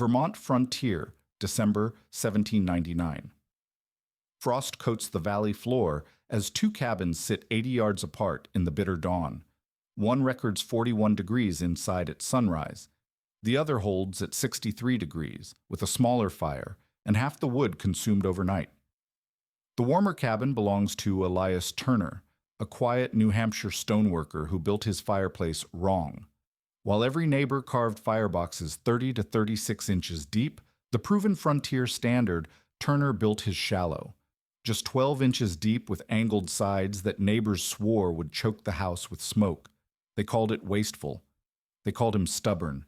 Vermont Frontier, December 1799. Frost coats the valley floor as two cabins sit 80 yards apart in the bitter dawn. One records 41 degrees inside at sunrise. The other holds at 63 degrees, with a smaller fire, and half the wood consumed overnight. The warmer cabin belongs to Elias Turner, a quiet New Hampshire stoneworker who built his fireplace wrong. While every neighbor carved fireboxes 30 to 36 inches deep, the proven frontier standard, Turner built his shallow, just 12 inches deep with angled sides that neighbors swore would choke the house with smoke. They called it wasteful. They called him stubborn.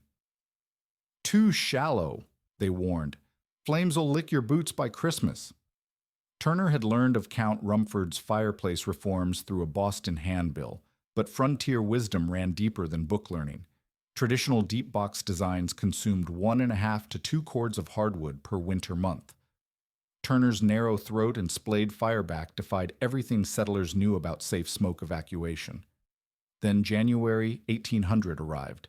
Too shallow, they warned. Flames'll lick your boots by Christmas. Turner had learned of Count Rumford's fireplace reforms through a Boston handbill, but frontier wisdom ran deeper than book learning. Traditional deep box designs consumed 1.5 to 2 cords of hardwood per winter month. Turner's narrow throat and splayed fireback defied everything settlers knew about safe smoke evacuation. Then January 1800 arrived.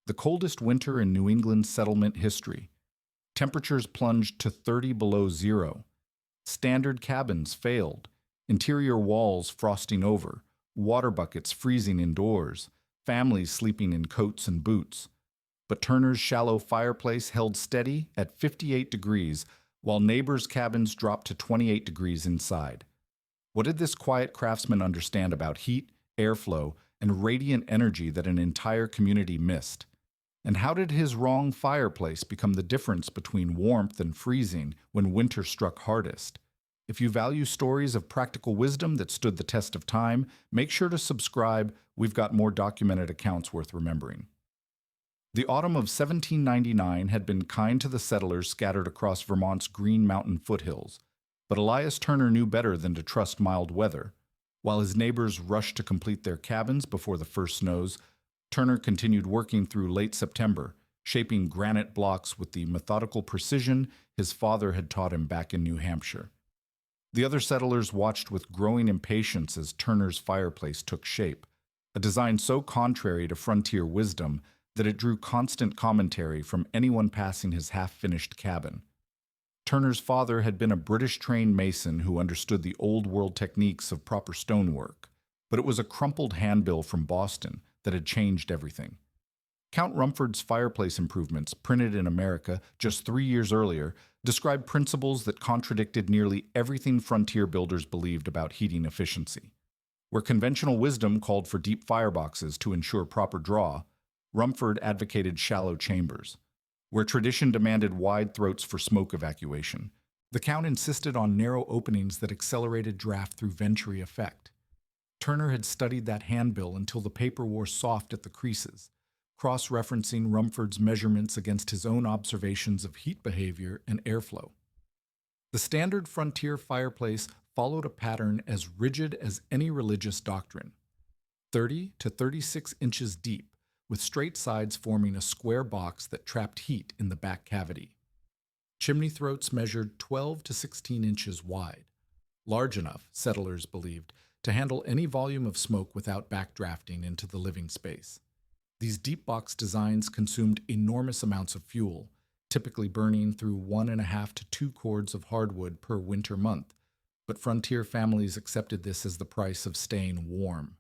The coldest winter in New England settlement history. Temperatures plunged to 30 below zero. Standard cabins failed, interior walls frosting over, water buckets freezing indoors, families sleeping in coats and boots. But Turner's shallow fireplace held steady at 58 degrees, while neighbors' cabins dropped to 28 degrees inside. What did this quiet craftsman understand about heat, airflow, and radiant energy that an entire community missed? And how did his wrong fireplace become the difference between warmth and freezing when winter struck hardest? If you value stories of practical wisdom that stood the test of time, make sure to subscribe. We've got more documented accounts worth remembering. The autumn of 1799 had been kind to the settlers scattered across Vermont's Green Mountain foothills, but Elias Turner knew better than to trust mild weather. While his neighbors rushed to complete their cabins before the first snows, Turner continued working through late September, shaping granite blocks with the methodical precision his father had taught him back in New Hampshire. The other settlers watched with growing impatience as Turner's fireplace took shape, a design so contrary to frontier wisdom that it drew constant commentary from anyone passing his half-finished cabin. Turner's father had been a British-trained mason who understood the old-world techniques of proper stonework, but it was a crumpled handbill from Boston that had changed everything. Count Rumford's fireplace improvements, printed in America just 3 years earlier, described principles that contradicted nearly everything frontier builders believed about heating efficiency. Where conventional wisdom called for deep fireboxes to ensure proper draw, Rumford advocated shallow chambers. Where tradition demanded wide throats for smoke evacuation, the Count insisted on narrow openings that accelerated draft through venturi effect. Turner had studied that handbill until the paper wore soft at the creases, cross-referencing Rumford's measurements against his own observations of heat behavior and airflow. The standard frontier fireplace followed a pattern as rigid as any religious doctrine, 30 to 36 inches deep, with straight sides forming a square box that trapped heat in the back cavity. Chimney throats measured 12 to 16 inches wide, large enough, settlers believed, to handle any volume of smoke without backdrafting into the living space. These deep box designs consumed enormous amounts of fuel, typically burning through 1.5 to 2 cords of hardwood per winter month, but frontier families accepted this as the price of staying warm.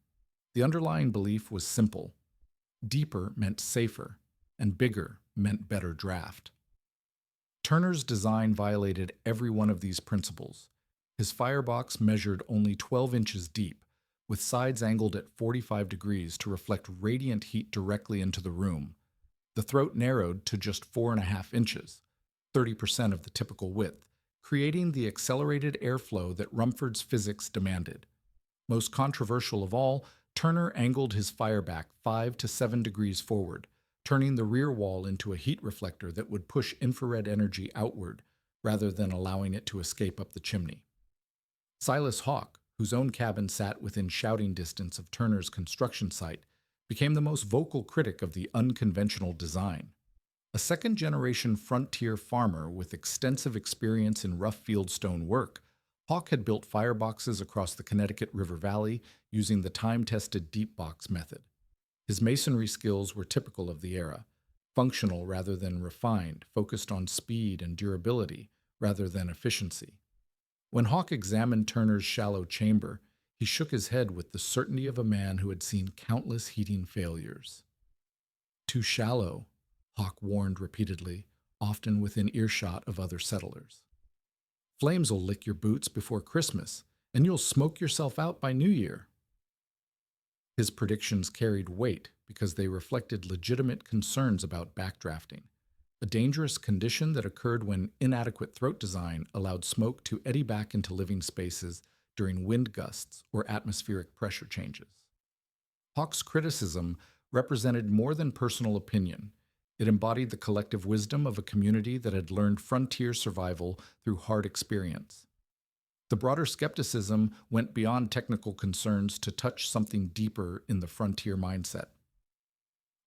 The underlying belief was simple. Deeper meant safer, and bigger meant better draft. Turner's design violated every one of these principles. His firebox measured only 12 inches deep, with sides angled at 45 degrees to reflect radiant heat directly into the room. The throat narrowed to just 4.5 inches, 30% of the typical width, creating the accelerated airflow that Rumford's physics demanded. Most controversial of all, Turner angled his fireback 5 to 7 degrees forward, turning the rear wall into a heat reflector that would push infrared energy outward rather than allowing it to escape up the chimney. Silas Hawke, whose own cabin sat within shouting distance of Turner's construction site, became the most vocal critic of the unconventional design. A second-generation frontier farmer with extensive experience in rough fieldstone work, Hawke had built fireboxes across the Connecticut River Valley using the time-tested deep box method. His masonry skills were typical of the era, functional rather than refined, focused on speed and durability rather than efficiency. When Hawke examined Turner's shallow chamber, he shook his head with the certainty of a man who had seen countless heating failures. "Too shallow," Hawke warned repeatedly, often within earshot of other settlers. "Flames'll lick your boots before Christmas, and you'll smoke yourself out by New Year." His predictions carried weight because they reflected legitimate concerns about backdrafting, a dangerous condition that occurred when inadequate throat design allowed smoke to eddy back into living spaces during wind gusts or atmospheric pressure changes. Hawke's criticism represented more than personal opinion. It embodied the collective wisdom of a community that had learned frontier survival through hard experience. The broader skepticism went beyond technical concerns to touch something deeper in the frontier mindset.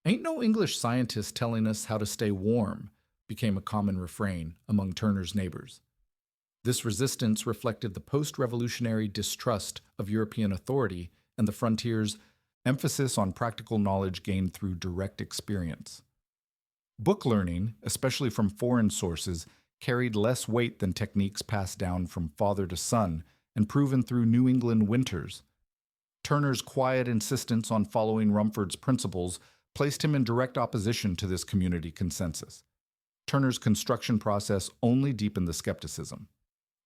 "Ain't no English scientist telling us how to stay warm," became a common refrain among Turner's neighbors. This resistance reflected the post-revolutionary distrust of European authority and the frontier's emphasis on practical knowledge gained through direct experience. Book learning, especially from foreign sources, carried less weight than techniques passed down from father to son and proven through New England winters. Turner's quiet insistence on following Rumford's principles placed him in direct opposition to this community consensus. Turner's construction process only deepened the skepticism.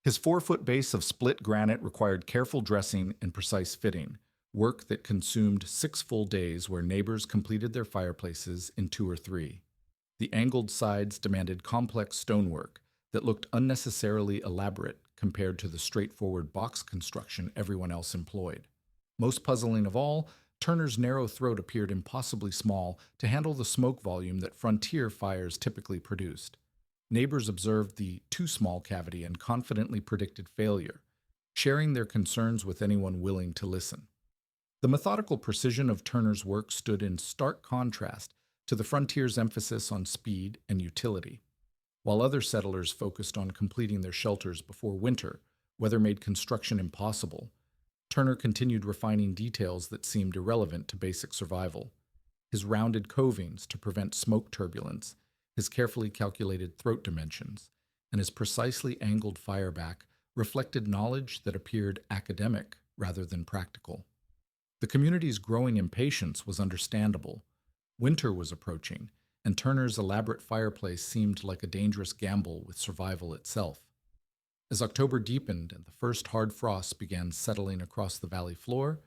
His 4-foot base of split granite required careful dressing and precise fitting, work that consumed 6 full days where neighbors completed their fireplaces in 2 or 3. The angled sides demanded complex stonework that looked unnecessarily elaborate compared to the straightforward box construction everyone else employed. Most puzzling of all, Turner's narrow throat appeared impossibly small to handle the smoke volume that frontier fires typically produced. Neighbors observed the too small cavity and confidently predicted failure, sharing their concerns with anyone willing to listen. The methodical precision of Turner's work stood in stark contrast to the frontier's emphasis on speed and utility. While other settlers focused on completing their shelters before winter, weather made construction impossible. Turner continued refining details that seemed irrelevant to basic survival. His rounded covings to prevent smoke turbulence, his carefully calculated throat dimensions, and his precisely angled fireback reflected knowledge that appeared academic rather than practical. The community's growing impatience was understandable. Winter was approaching, and Turner's elaborate fireplace seemed like a dangerous gamble with survival itself. As October deepened and the first hard frosts began settling across the valley floor,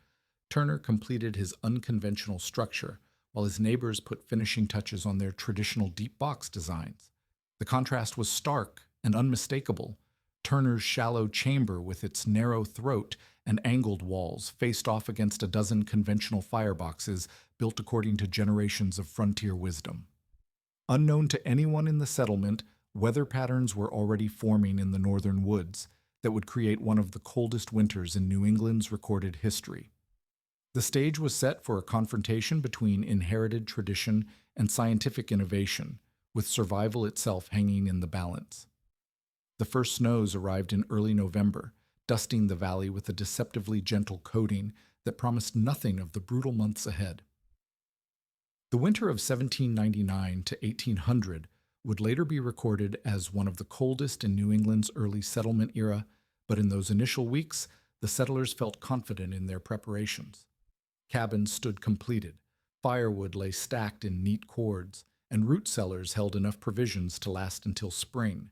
Turner completed his unconventional structure while his neighbors put finishing touches on their traditional deep box designs. The contrast was stark and unmistakable. Turner's shallow chamber with its narrow throat and angled walls faced off against a dozen conventional fireboxes built according to generations of frontier wisdom. Unknown to anyone in the settlement, weather patterns were already forming in the northern woods that would create one of the coldest winters in New England's recorded history. The stage was set for a confrontation between inherited tradition and scientific innovation, with survival itself hanging in the balance. The first snows arrived in early November, dusting the valley with a deceptively gentle coating that promised nothing of the brutal months ahead. The winter of 1799 to 1800 would later be recorded as one of the coldest in New England's early settlement era, but in those initial weeks, the settlers felt confident in their preparations. Cabins stood completed, firewood lay stacked in neat cords, and root cellars held enough provisions to last until spring.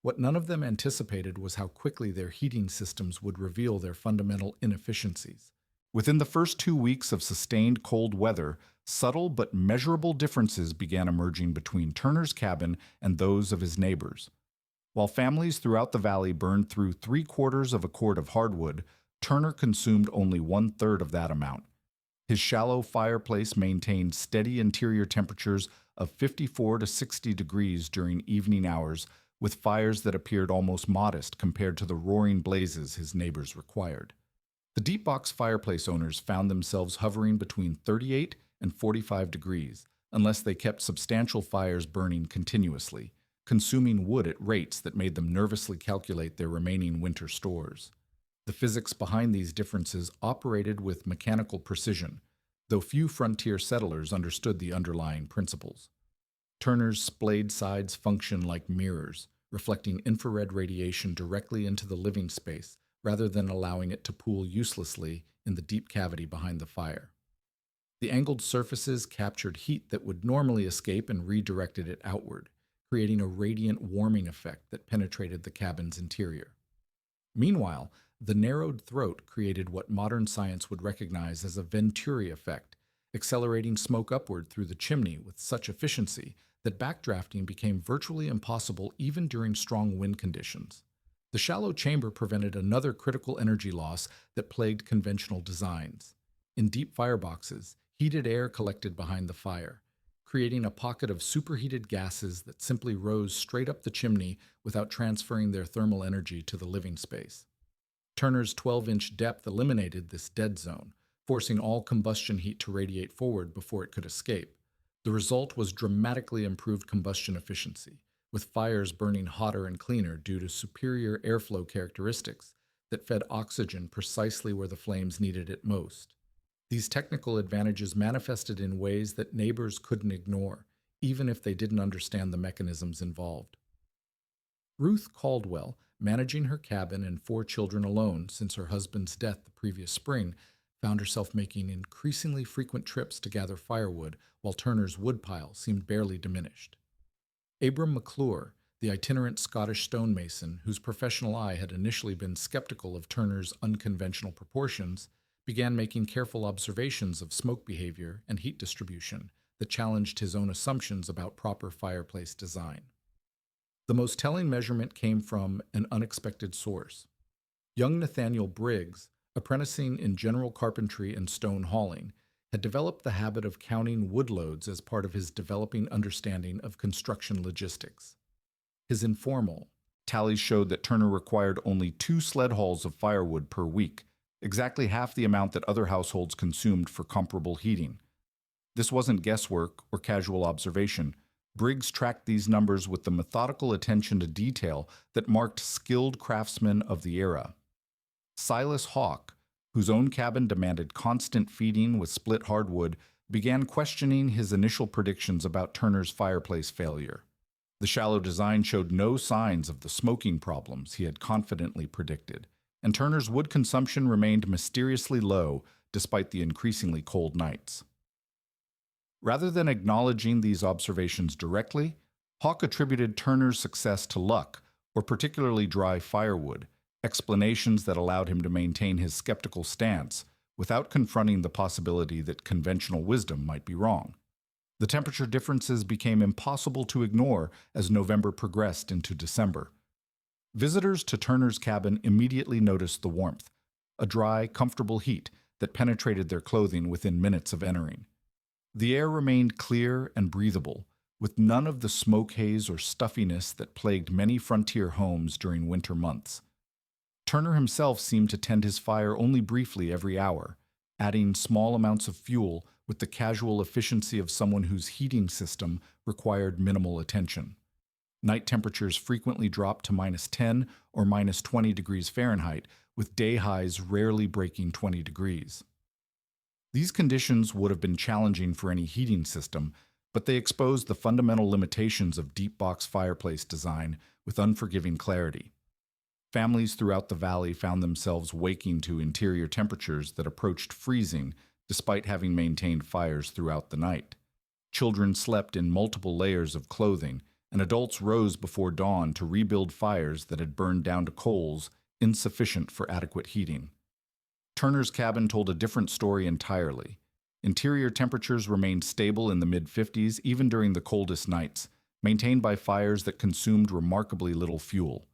What none of them anticipated was how quickly their heating systems would reveal their fundamental inefficiencies. Within the first 2 weeks of sustained cold weather, subtle but measurable differences began emerging between Turner's cabin and those of his neighbors. While families throughout the valley burned through 3/4 of a cord of hardwood, Turner consumed only 1/3 of that amount. His shallow fireplace maintained steady interior temperatures of 54 to 60 degrees during evening hours, with fires that appeared almost modest compared to the roaring blazes his neighbors required. The deep box fireplace owners found themselves hovering between 38 and 45 degrees, unless they kept substantial fires burning continuously, consuming wood at rates that made them nervously calculate their remaining winter stores. The physics behind these differences operated with mechanical precision, though few frontier settlers understood the underlying principles. Turner's splayed sides function like mirrors, reflecting infrared radiation directly into the living space rather than allowing it to pool uselessly in the deep cavity behind the fire. The angled surfaces captured heat that would normally escape and redirected it outward, creating a radiant warming effect that penetrated the cabin's interior. Meanwhile, the narrowed throat created what modern science would recognize as a Venturi effect, accelerating smoke upward through the chimney with such efficiency that backdrafting became virtually impossible even during strong wind conditions. The shallow chamber prevented another critical energy loss that plagued conventional designs. In deep fireboxes, heated air collected behind the fire, creating a pocket of superheated gases that simply rose straight up the chimney without transferring their thermal energy to the living space. Turner's 12-inch depth eliminated this dead zone, forcing all combustion heat to radiate forward before it could escape. The result was dramatically improved combustion efficiency, with fires burning hotter and cleaner due to superior airflow characteristics that fed oxygen precisely where the flames needed it most. These technical advantages manifested in ways that neighbors couldn't ignore, even if they didn't understand the mechanisms involved. Ruth Caldwell, managing her cabin and 4 children alone since her husband's death the previous spring, found herself making increasingly frequent trips to gather firewood while Turner's woodpile seemed barely diminished. Abram McClure, the itinerant Scottish stonemason whose professional eye had initially been skeptical of Turner's unconventional proportions, began making careful observations of smoke behavior and heat distribution that challenged his own assumptions about proper fireplace design. The most telling measurement came from an unexpected source. Young Nathaniel Briggs, apprenticing in general carpentry and stone hauling, had developed the habit of counting wood loads as part of his developing understanding of construction logistics. His informal tallies showed that Turner required only 2 sled hauls of firewood per week, exactly half the amount that other households consumed for comparable heating. This wasn't guesswork or casual observation. Briggs tracked these numbers with the methodical attention to detail that marked skilled craftsmen of the era. Silas Hawke, whose own cabin demanded constant feeding with split hardwood, began questioning his initial predictions about Turner's fireplace failure. The shallow design showed no signs of the smoking problems he had confidently predicted, and Turner's wood consumption remained mysteriously low despite the increasingly cold nights. Rather than acknowledging these observations directly, Hawke attributed Turner's success to luck or particularly dry firewood, explanations that allowed him to maintain his skeptical stance without confronting the possibility that conventional wisdom might be wrong. The temperature differences became impossible to ignore as November progressed into December. Visitors to Turner's cabin immediately noticed the warmth, a dry, comfortable heat that penetrated their clothing within minutes of entering. The air remained clear and breathable, with none of the smoke haze or stuffiness that plagued many frontier homes during winter months. Turner himself seemed to tend his fire only briefly every hour, adding small amounts of fuel with the casual efficiency of someone whose heating system required minimal attention. Night temperatures frequently dropped to -10 or -20 degrees Fahrenheit, with day highs rarely breaking 20 degrees. These conditions would have been challenging for any heating system, but they exposed the fundamental limitations of deep box fireplace design with unforgiving clarity. Families throughout the valley found themselves waking to interior temperatures that approached freezing despite having maintained fires throughout the night. Children slept in multiple layers of clothing, and adults rose before dawn to rebuild fires that had burned down to coals insufficient for adequate heating. Turner's cabin told a different story entirely. Interior temperatures remained stable in the mid-50s even during the coldest nights, maintained by fires that consumed remarkably little fuel.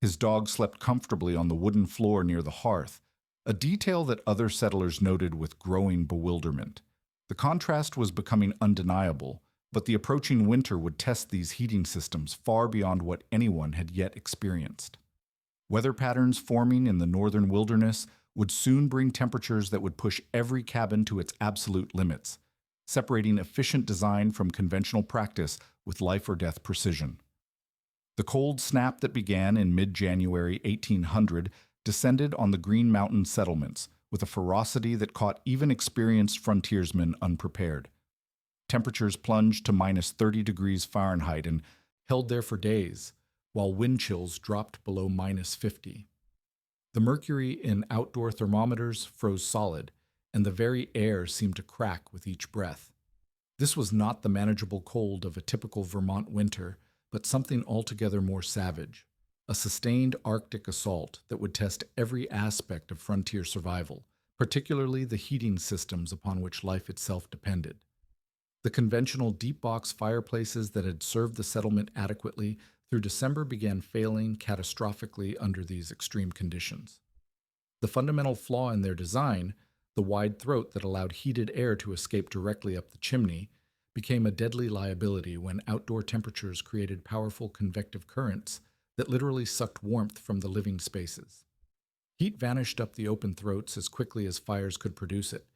His dog slept comfortably on the wooden floor near the hearth, a detail that other settlers noted with growing bewilderment. The contrast was becoming undeniable, but the approaching winter would test these heating systems far beyond what anyone had yet experienced. Weather patterns forming in the northern wilderness would soon bring temperatures that would push every cabin to its absolute limits, separating efficient design from conventional practice with life-or-death precision. The cold snap that began in mid-January 1800 descended on the Green Mountain settlements with a ferocity that caught even experienced frontiersmen unprepared. Temperatures plunged to minus 30 degrees Fahrenheit and held there for days, while wind chills dropped below minus 50. The mercury in outdoor thermometers froze solid, and the very air seemed to crack with each breath. This was not the manageable cold of a typical Vermont winter, but something altogether more savage, a sustained Arctic assault that would test every aspect of frontier survival, particularly the heating systems upon which life itself depended. The conventional deep box fireplaces that had served the settlement adequately through December began failing catastrophically under these extreme conditions. The fundamental flaw in their design, the wide throat that allowed heated air to escape directly up the chimney, became a deadly liability when outdoor temperatures created powerful convective currents that literally sucked warmth from the living spaces. Heat vanished up the open throats as quickly as fires could produce it,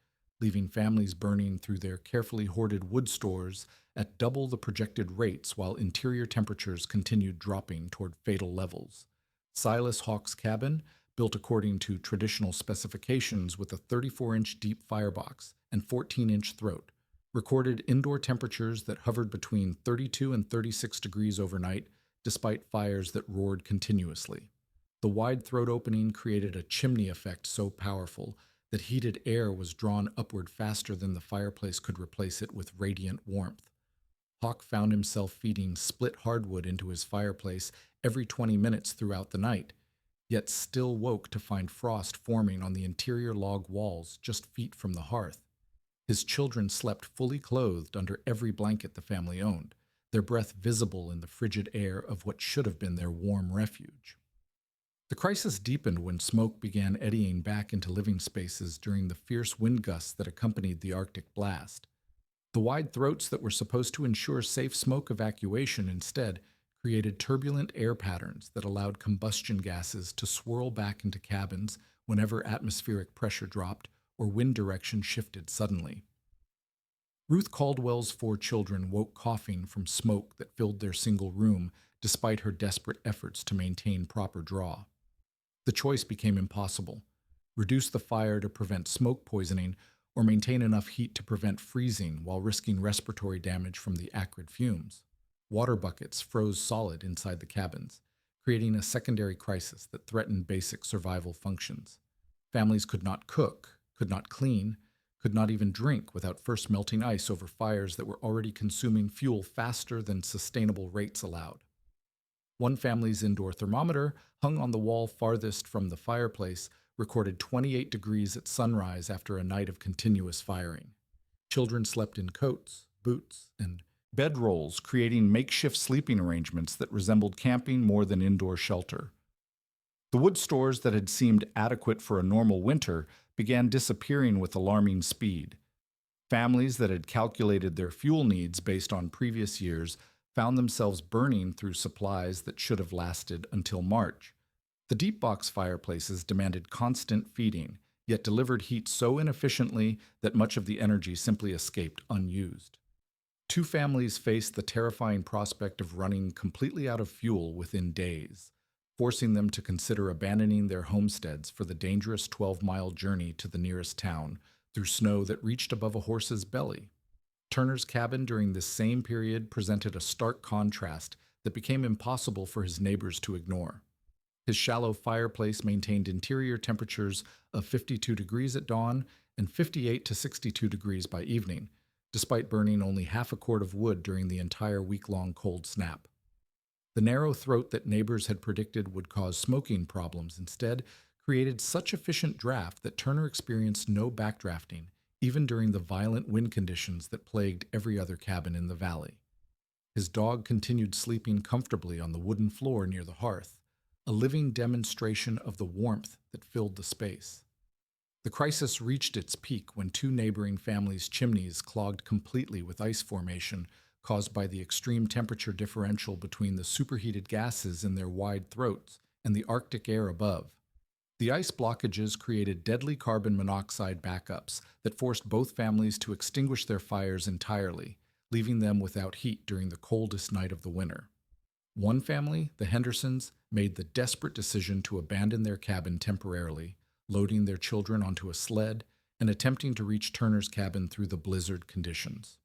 leaving families burning through their carefully hoarded wood stores at double the projected rates while interior temperatures continued dropping toward fatal levels. Silas Hawke's cabin, built according to traditional specifications with a 34-inch deep firebox and 14-inch throat, recorded indoor temperatures that hovered between 32 and 36 degrees overnight, despite fires that roared continuously. The wide throat opening created a chimney effect so powerful that heated air was drawn upward faster than the fireplace could replace it with radiant warmth. Hawke found himself feeding split hardwood into his fireplace every 20 minutes throughout the night, yet still woke to find frost forming on the interior log walls just feet from the hearth. His children slept fully clothed under every blanket the family owned, their breath visible in the frigid air of what should have been their warm refuge. The crisis deepened when smoke began eddying back into living spaces during the fierce wind gusts that accompanied the Arctic blast. The wide throats that were supposed to ensure safe smoke evacuation instead created turbulent air patterns that allowed combustion gases to swirl back into cabins whenever atmospheric pressure dropped or wind direction shifted suddenly. Ruth Caldwell's 4 children woke coughing from smoke that filled their single room despite her desperate efforts to maintain proper draw. The choice became impossible: reduce the fire to prevent smoke poisoning or maintain enough heat to prevent freezing while risking respiratory damage from the acrid fumes. Water buckets froze solid inside the cabins, creating a secondary crisis that threatened basic survival functions. Families could not cook, could not clean, could not even drink without first melting ice over fires that were already consuming fuel faster than sustainable rates allowed. One family's indoor thermometer, hung on the wall farthest from the fireplace, recorded 28 degrees at sunrise after a night of continuous firing. Children slept in coats, boots, and bedrolls, creating makeshift sleeping arrangements that resembled camping more than indoor shelter. The wood stores that had seemed adequate for a normal winter began disappearing with alarming speed. Families that had calculated their fuel needs based on previous years found themselves burning through supplies that should have lasted until March. The deep box fireplaces demanded constant feeding, yet delivered heat so inefficiently that much of the energy simply escaped unused. 2 families faced the terrifying prospect of running completely out of fuel within days, forcing them to consider abandoning their homesteads for the dangerous 12-mile journey to the nearest town through snow that reached above a horse's belly. Turner's cabin during this same period presented a stark contrast that became impossible for his neighbors to ignore. His shallow fireplace maintained interior temperatures of 52 degrees at dawn and 58 to 62 degrees by evening, despite burning only half a cord of wood during the entire week-long cold snap. The narrow throat that neighbors had predicted would cause smoking problems instead created such efficient draft that Turner experienced no backdrafting, even during the violent wind conditions that plagued every other cabin in the valley. His dog continued sleeping comfortably on the wooden floor near the hearth, a living demonstration of the warmth that filled the space. The crisis reached its peak when 2 neighboring families' chimneys clogged completely with ice formation caused by the extreme temperature differential between the superheated gases in their wide throats and the Arctic air above. The ice blockages created deadly carbon monoxide backups that forced both families to extinguish their fires entirely, leaving them without heat during the coldest night of the winter. One family, the Hendersons, made the desperate decision to abandon their cabin temporarily, loading their children onto a sled and attempting to reach Turner's cabin through the blizzard conditions.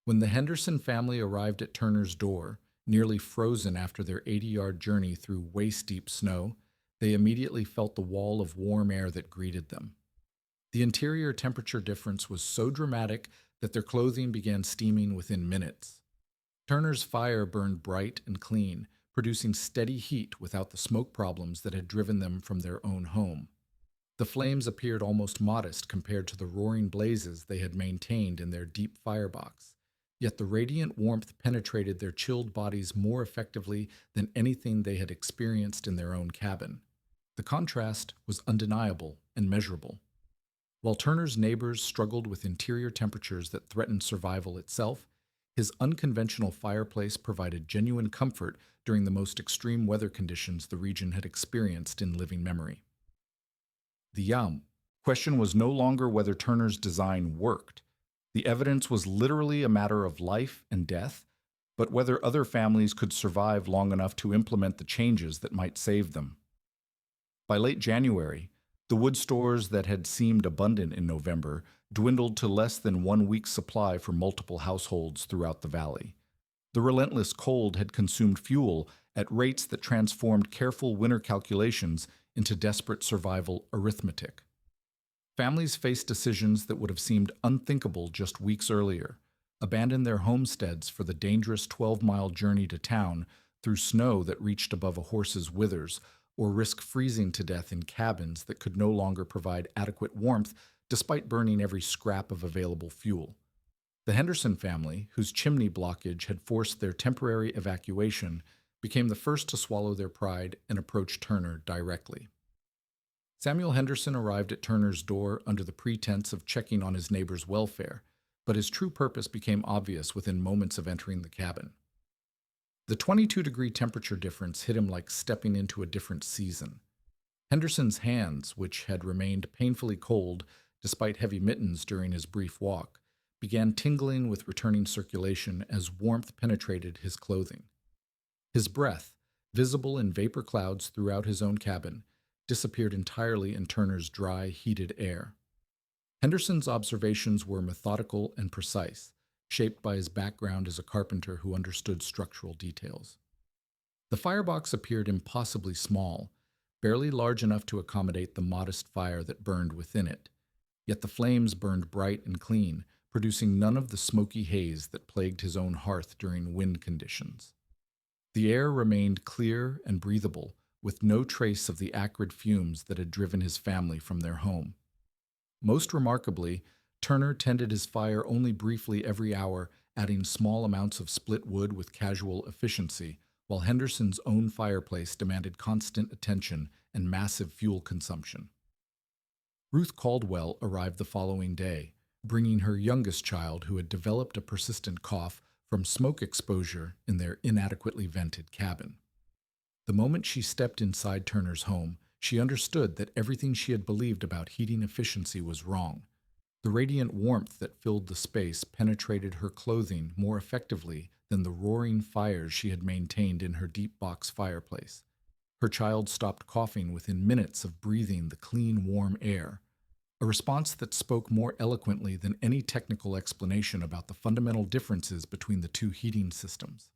When the Henderson family arrived at Turner's door, nearly frozen after their 80-yard journey through waist-deep snow, they immediately felt the wall of warm air that greeted them. The interior temperature difference was so dramatic that their clothing began steaming within minutes. Turner's fire burned bright and clean, producing steady heat without the smoke problems that had driven them from their own home. The flames appeared almost modest compared to the roaring blazes they had maintained in their deep firebox, yet the radiant warmth penetrated their chilled bodies more effectively than anything they had experienced in their own cabin. The contrast was undeniable and measurable. While Turner's neighbors struggled with interior temperatures that threatened survival itself, his unconventional fireplace provided genuine comfort during the most extreme weather conditions the region had experienced in living memory. The question was no longer whether Turner's design worked. The evidence was literally a matter of life and death, but whether other families could survive long enough to implement the changes that might save them. By late January, the wood stores that had seemed abundant in November dwindled to less than 1 week's supply for multiple households throughout the valley. The relentless cold had consumed fuel at rates that transformed careful winter calculations into desperate survival arithmetic. Families faced decisions that would have seemed unthinkable just weeks earlier: abandon their homesteads for the dangerous 12-mile journey to town through snow that reached above a horse's withers, or risk freezing to death in cabins that could no longer provide adequate warmth despite burning every scrap of available fuel. The Henderson family, whose chimney blockage had forced their temporary evacuation, became the first to swallow their pride and approach Turner directly. Samuel Henderson arrived at Turner's door under the pretense of checking on his neighbor's welfare, but his true purpose became obvious within moments of entering the cabin. The 22-degree temperature difference hit him like stepping into a different season. Henderson's hands, which had remained painfully cold despite heavy mittens during his brief walk, began tingling with returning circulation as warmth penetrated his clothing. His breath, visible in vapor clouds throughout his own cabin, disappeared entirely in Turner's dry, heated air. Henderson's observations were methodical and precise, shaped by his background as a carpenter who understood structural details. The firebox appeared impossibly small, barely large enough to accommodate the modest fire that burned within it. Yet the flames burned bright and clean, producing none of the smoky haze that plagued his own hearth during wind conditions. The air remained clear and breathable, with no trace of the acrid fumes that had driven his family from their home. Most remarkably, Turner tended his fire only briefly every hour, adding small amounts of split wood with casual efficiency, while Henderson's own fireplace demanded constant attention and massive fuel consumption. Ruth Caldwell arrived the following day, bringing her youngest child who had developed a persistent cough from smoke exposure in their inadequately vented cabin. The moment she stepped inside Turner's home, she understood that everything she had believed about heating efficiency was wrong. The radiant warmth that filled the space penetrated her clothing more effectively than the roaring fires she had maintained in her deep box fireplace. Her child stopped coughing within minutes of breathing the clean, warm air, a response that spoke more eloquently than any technical explanation about the fundamental differences between the two heating systems.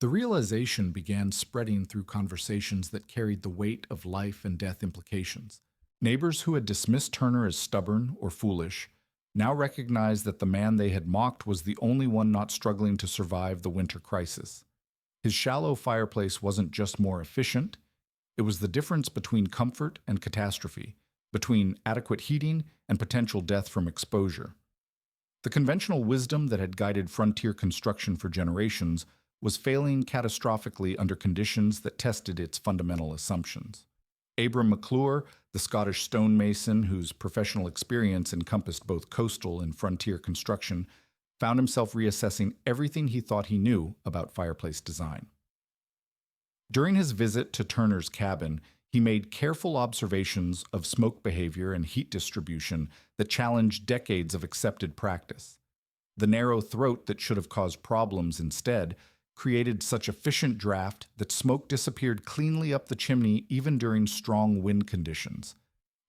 The realization began spreading through conversations that carried the weight of life and death implications. Neighbors who had dismissed Turner as stubborn or foolish now recognized that the man they had mocked was the only one not struggling to survive the winter crisis. His shallow fireplace wasn't just more efficient, it was the difference between comfort and catastrophe, between adequate heating and potential death from exposure. The conventional wisdom that had guided frontier construction for generations was failing catastrophically under conditions that tested its fundamental assumptions. Abram McClure, the Scottish stonemason whose professional experience encompassed both coastal and frontier construction, found himself reassessing everything he thought he knew about fireplace design. During his visit to Turner's cabin, he made careful observations of smoke behavior and heat distribution that challenged decades of accepted practice. The narrow throat that should have caused problems instead created such efficient draft that smoke disappeared cleanly up the chimney even during strong wind conditions.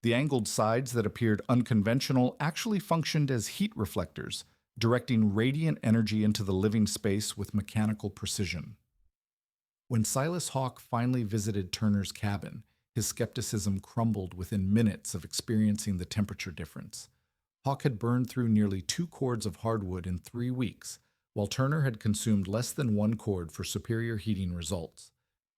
The angled sides that appeared unconventional actually functioned as heat reflectors, directing radiant energy into the living space with mechanical precision. When Silas Hawke finally visited Turner's cabin, his skepticism crumbled within minutes of experiencing the temperature difference. Hawke had burned through nearly 2 cords of hardwood in 3 weeks, while Turner had consumed less than 1 cord for superior heating results.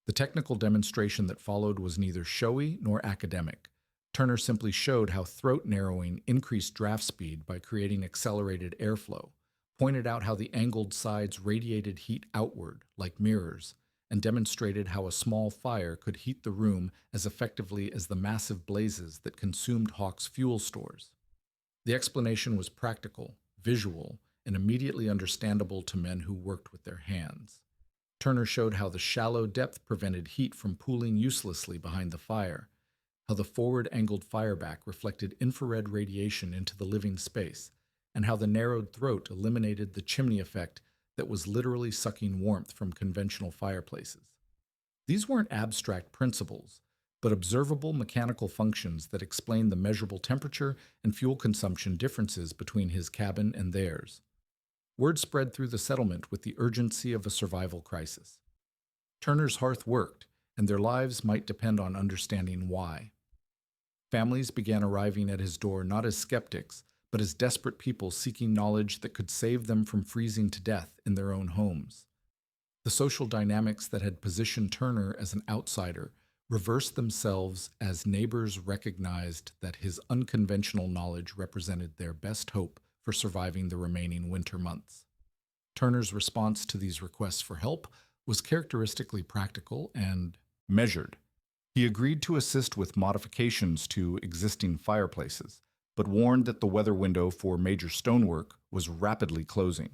The technical demonstration that followed was neither showy nor academic. Turner simply showed how throat narrowing increased draft speed by creating accelerated airflow, pointed out how the angled sides radiated heat outward, like mirrors, and demonstrated how a small fire could heat the room as effectively as the massive blazes that consumed Hawke's fuel stores. The explanation was practical, visual, and immediately understandable to men who worked with their hands. Turner showed how the shallow depth prevented heat from pooling uselessly behind the fire, how the forward-angled fireback reflected infrared radiation into the living space, and how the narrowed throat eliminated the chimney effect that was literally sucking warmth from conventional fireplaces. These weren't abstract principles, but observable mechanical functions that explain the measurable temperature and fuel consumption differences between his cabin and theirs. Word spread through the settlement with the urgency of a survival crisis. Turner's hearth worked, and their lives might depend on understanding why. Families began arriving at his door not as skeptics, but as desperate people seeking knowledge that could save them from freezing to death in their own homes. The social dynamics that had positioned Turner as an outsider reversed themselves as neighbors recognized that his unconventional knowledge represented their best hope for surviving the remaining winter months. Turner's response to these requests for help was characteristically practical and measured. He agreed to assist with modifications to existing fireplaces, but warned that the weather window for major stonework was rapidly closing.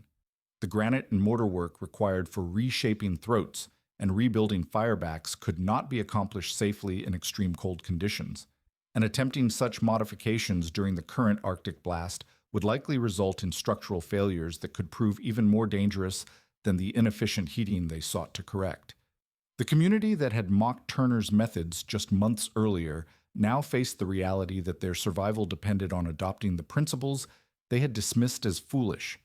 The granite and mortar work required for reshaping throats and rebuilding firebacks could not be accomplished safely in extreme cold conditions, and attempting such modifications during the current Arctic blast would likely result in structural failures that could prove even more dangerous than the inefficient heating they sought to correct. The community that had mocked Turner's methods just months earlier now faced the reality that their survival depended on adopting the principles they had dismissed as foolish.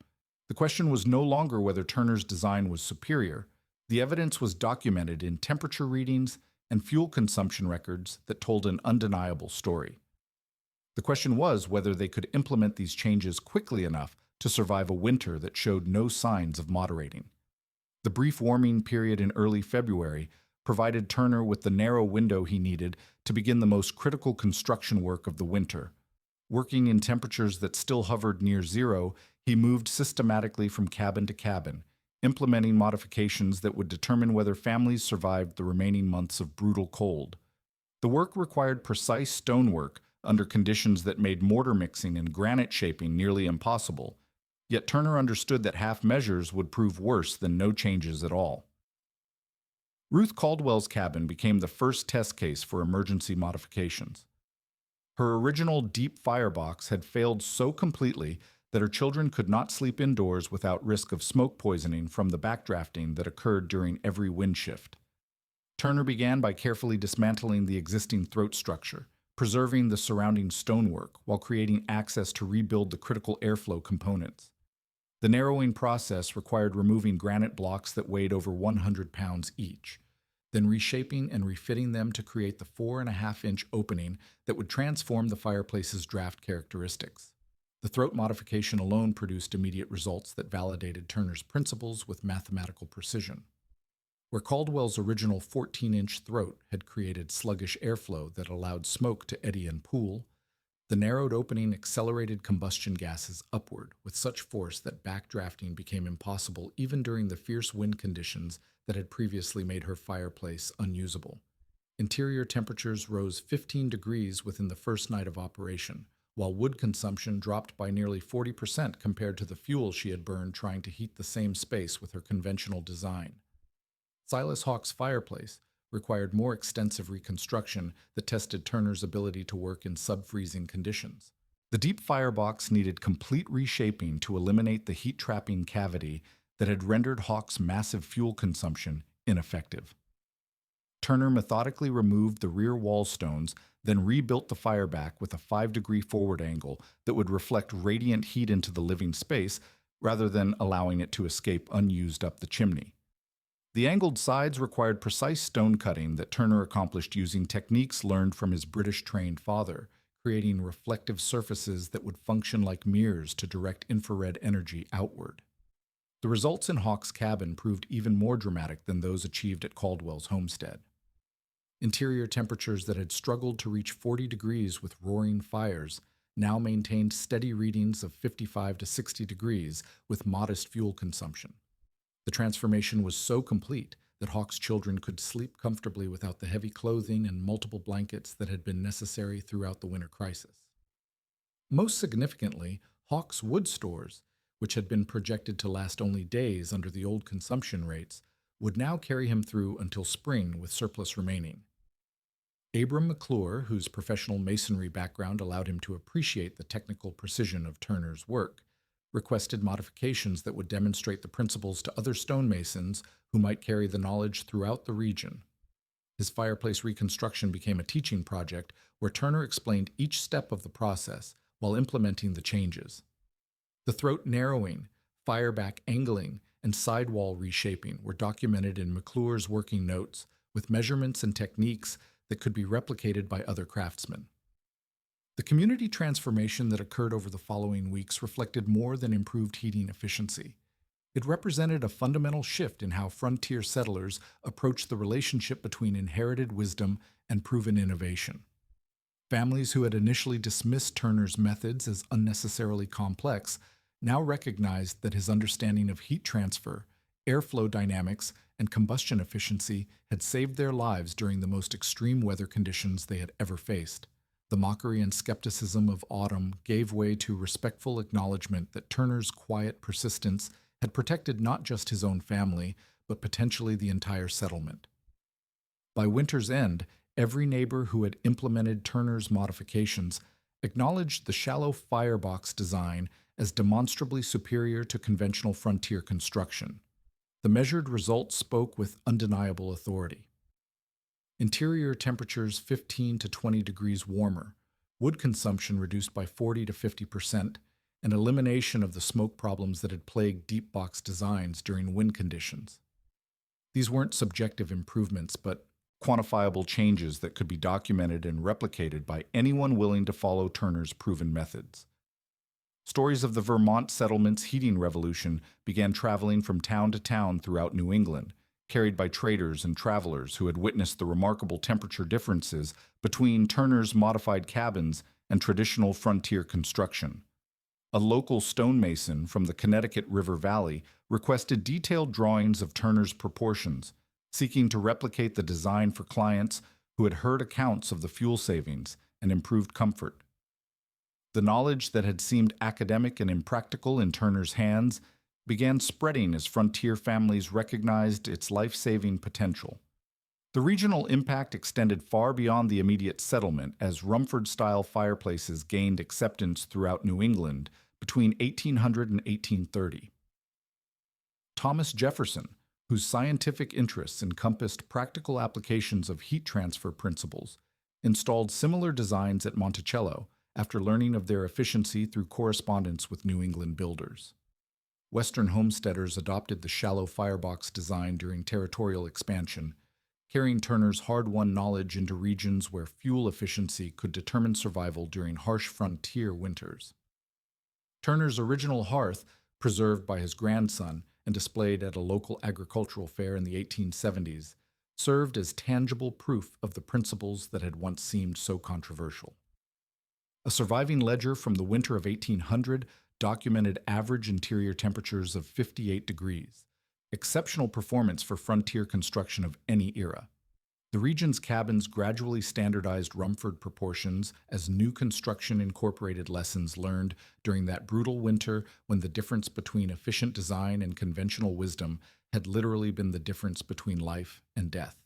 The question was no longer whether Turner's design was superior. The evidence was documented in temperature readings and fuel consumption records that told an undeniable story. The question was whether they could implement these changes quickly enough to survive a winter that showed no signs of moderating. The brief warming period in early February provided Turner with the narrow window he needed to begin the most critical construction work of the winter. Working in temperatures that still hovered near zero, he moved systematically from cabin to cabin, implementing modifications that would determine whether families survived the remaining months of brutal cold. The work required precise stonework under conditions that made mortar mixing and granite shaping nearly impossible, yet Turner understood that half measures would prove worse than no changes at all. Ruth Caldwell's cabin became the first test case for emergency modifications. Her original deep firebox had failed so completely that her children could not sleep indoors without risk of smoke poisoning from the backdrafting that occurred during every wind shift. Turner began by carefully dismantling the existing throat structure, preserving the surrounding stonework while creating access to rebuild the critical airflow components. The narrowing process required removing granite blocks that weighed over 100 pounds each, then reshaping and refitting them to create the 4.5-inch opening that would transform the fireplace's draft characteristics. The throat modification alone produced immediate results that validated Turner's principles with mathematical precision. Where Caldwell's original 14-inch throat had created sluggish airflow that allowed smoke to eddy and pool, the narrowed opening accelerated combustion gases upward with such force that backdrafting became impossible even during the fierce wind conditions that had previously made her fireplace unusable. Interior temperatures rose 15 degrees within the first night of operation, while wood consumption dropped by nearly 40% compared to the fuel she had burned trying to heat the same space with her conventional design. Silas Hawke's fireplace required more extensive reconstruction that tested Turner's ability to work in sub-freezing conditions. The deep firebox needed complete reshaping to eliminate the heat-trapping cavity that had rendered Hawke's massive fuel consumption ineffective. Turner methodically removed the rear wall stones, then rebuilt the fireback with a 5-degree forward angle that would reflect radiant heat into the living space, rather than allowing it to escape unused up the chimney. The angled sides required precise stone cutting that Turner accomplished using techniques learned from his British-trained father, creating reflective surfaces that would function like mirrors to direct infrared energy outward. The results in Hawke's cabin proved even more dramatic than those achieved at Caldwell's homestead. Interior temperatures that had struggled to reach 40 degrees with roaring fires now maintained steady readings of 55 to 60 degrees with modest fuel consumption. The transformation was so complete that Hawke's children could sleep comfortably without the heavy clothing and multiple blankets that had been necessary throughout the winter crisis. Most significantly, Hawke's wood stores, which had been projected to last only days under the old consumption rates, would now carry him through until spring with surplus remaining. Abram McClure, whose professional masonry background allowed him to appreciate the technical precision of Turner's work, requested modifications that would demonstrate the principles to other stonemasons who might carry the knowledge throughout the region. His fireplace reconstruction became a teaching project where Turner explained each step of the process while implementing the changes. The throat narrowing, fireback angling, and sidewall reshaping were documented in McClure's working notes with measurements and techniques that could be replicated by other craftsmen. The community transformation that occurred over the following weeks reflected more than improved heating efficiency. It represented a fundamental shift in how frontier settlers approached the relationship between inherited wisdom and proven innovation. Families who had initially dismissed Turner's methods as unnecessarily complex now recognized that his understanding of heat transfer, airflow dynamics, and combustion efficiency had saved their lives during the most extreme weather conditions they had ever faced. The mockery and skepticism of autumn gave way to respectful acknowledgement that Turner's quiet persistence had protected not just his own family, but potentially the entire settlement. By winter's end, every neighbor who had implemented Turner's modifications acknowledged the shallow firebox design as demonstrably superior to conventional frontier construction. The measured results spoke with undeniable authority. Interior temperatures 15 to 20 degrees warmer, wood consumption reduced by 40 to 50%, and elimination of the smoke problems that had plagued deep box designs during wind conditions. These weren't subjective improvements, but quantifiable changes that could be documented and replicated by anyone willing to follow Turner's proven methods. Stories of the Vermont settlement's heating revolution began traveling from town to town throughout New England, carried by traders and travelers who had witnessed the remarkable temperature differences between Turner's modified cabins and traditional frontier construction. A local stonemason from the Connecticut River Valley requested detailed drawings of Turner's proportions, seeking to replicate the design for clients who had heard accounts of the fuel savings and improved comfort. The knowledge that had seemed academic and impractical in Turner's hands began spreading as frontier families recognized its life-saving potential. The regional impact extended far beyond the immediate settlement as Rumford-style fireplaces gained acceptance throughout New England between 1800 and 1830. Thomas Jefferson, whose scientific interests encompassed practical applications of heat transfer principles, installed similar designs at Monticello after learning of their efficiency through correspondence with New England builders. Western homesteaders adopted the shallow firebox design during territorial expansion, carrying Turner's hard-won knowledge into regions where fuel efficiency could determine survival during harsh frontier winters. Turner's original hearth, preserved by his grandson and displayed at a local agricultural fair in the 1870s, served as tangible proof of the principles that had once seemed so controversial. A surviving ledger from the winter of 1800 documented average interior temperatures of 58 degrees, exceptional performance for frontier construction of any era. The region's cabins gradually standardized Rumford proportions as new construction incorporated lessons learned during that brutal winter when the difference between efficient design and conventional wisdom had literally been the difference between life and death.